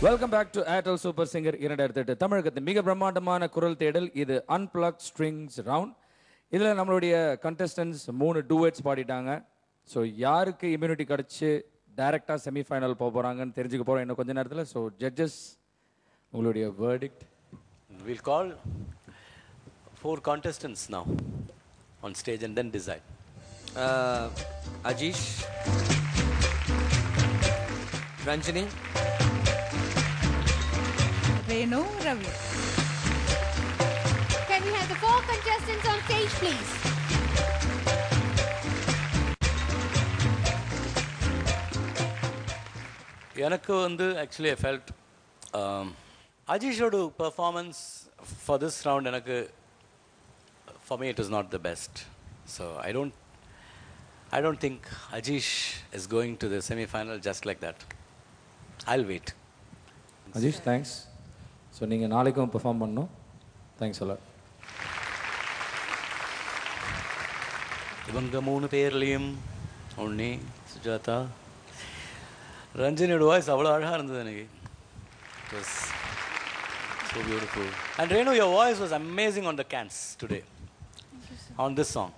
Welcome back to Airtel Super Singer 2008 தமிழகத்தின் மிக பிரம்மாண்டமான குரல் தேடல். இது Unplug ஸ்ட்ரிங்ஸ் ரவுண்ட். இதில் நம்மளுடைய கண்டஸ்டன்ஸ் 3 டூவெட்ஸ் பாடிட்டாங்க. ஸோ யாருக்கு இம்யூனிட்டி கிடச்சி டைரெக்டாக செமிஃபைனல் போக போகிறாங்கன்னு தெரிஞ்சுக்க போகிறோம் இன்னும் கொஞ்ச நேரத்தில். ஸோ ஜட்ஜஸ், உங்களுடைய verdict. We'll call 4 contestants now on stage and then decide. Ajish, Ranjini, Renu, Ravi. Can we have the 4 contestants on stage, please? எனக்கு வந்து actually I felt Ajishodu performance for this round எனக்கு for me it was not the best. So I don't think Ajish is going to the semi-final just like that. I'll wait. Ajish, thanks. So நீங்கள் நாளைக்கும் perform பண்ணணும். Thanks a lot. இவங்க 3 பேர்லையும் உன்னி, Sujatha, ரஞ்சினியோட voice அவ்வளோ அழகாக இருந்தது எனக்கு. It was so beautiful. And Renu, your voice was amazing on the cans today. On this song.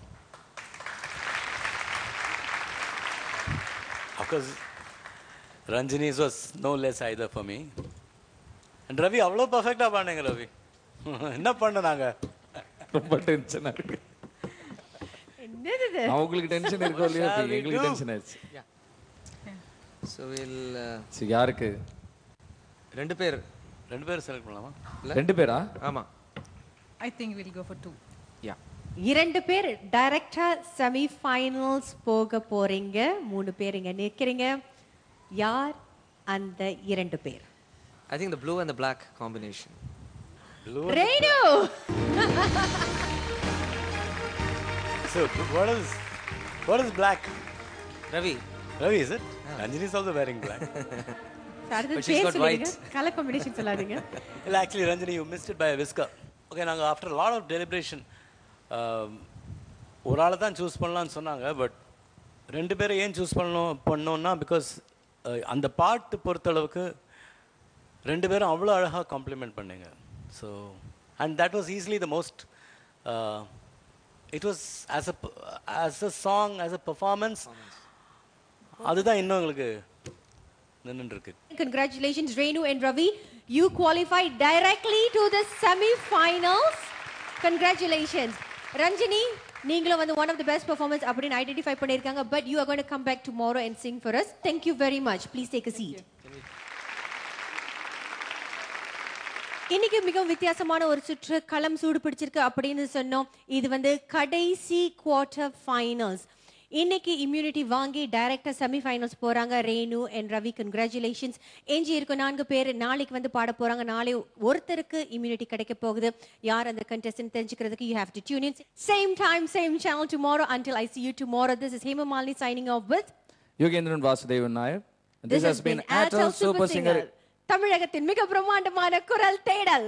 Of course, Ranjini's was no less either for me. And Ravi, அவ்வளோ பர்ஃபெக்டாக பாடுங்க ரவி. என்ன பண்ண நாங்கள் ரொம்ப டென்ஷனாக இருக்கு. அவங்களுக்கு டென்ஷன் இருக்கோ இல்லையா, எங்களுக்கு டென்ஷன் ஆயிடுச்சு. so we'll ஸோ யாருக்கு 2 பேர் செலக்ட் பண்ணலாமா? 2 பேரா? ஆமா. I think we'll go for 2. Yeah. 2 பேர் டைரக்டா செமி ஃபைனல்ஸ் போக போறீங்க. 3 பேர் இங்க நிக்கிறீங்க. யார் அந்த 2 பேர்? I think the blue and the black combination. Renu. So what is black? Ravi. Ravi, is it? Ranjini is also wearing black. But she's got white. Colour combination சொல்லாதீங்க. Well, actually, Ranjini, you missed it by a whisker. Okay, நாங்கள் after a lot of deliberation, ஒரு ஆளை தான் choose பண்ணலான்னு சொன்னாங்க. But 2 பேரை ஏன் choose பண்ணோம்னா பிகாஸ் அந்த பாட்டு பொறுத்தளவுக்கு 2 பேரும் அவ்வளோ அழகாக காம்ப்ளிமெண்ட் பண்ணீங்க. So and that was easily the most it was as a song, as a performance, அதுதான் இன்னும் எங்களுக்கு நின்றுட்டு இருக்கு. Congratulations, Renu and Ravi. You qualified directly to the semi-finals. Congratulations. Ranjini, நீங்களும் வந்து one of the best performance அப்படின்னு identify பண்ணிருக்காங்க. But you are going to come back tomorrow and sing for us. Thank you very much. Please take a seat. இன்னைக்கு மிகவும் வித்தியாசமான ஒரு சுற்று களம் சூடு பிடிச்சிருக்கு அப்படின்னு சொன்னோம். இது வந்து கடைசி குவார்டர் ஃபைனல்ஸ். இன்னைக்கு இம்யூனிட்டி வாங்கி டைரக்டா செமி ஃபைனல்ஸ் போறாங்க ரேணு அண்ட் ரவி. கங்க்ராச்சுலேஷன்ஸ். எஞ்சி இருக்கும் 4 பேர் நாளைக்கு வந்து பாட போறாங்க. நாளை ஒருத்தருக்கு இம்யூனிட்டி கிடைக்க போகுது. யார் அந்த கண்டெஸ்டன்ட் தெரிஞ்சுக்கிறதுக்கு you have to tune in. Same time, same channel tomorrow. Until I see you tomorrow, this is Hema Malini signing off with Yogendran Vasudevan Nair. This has been Airtel Super Singer. தமிழகத்தின் மிக பிரம்மாண்டமான குரல் தேடல்.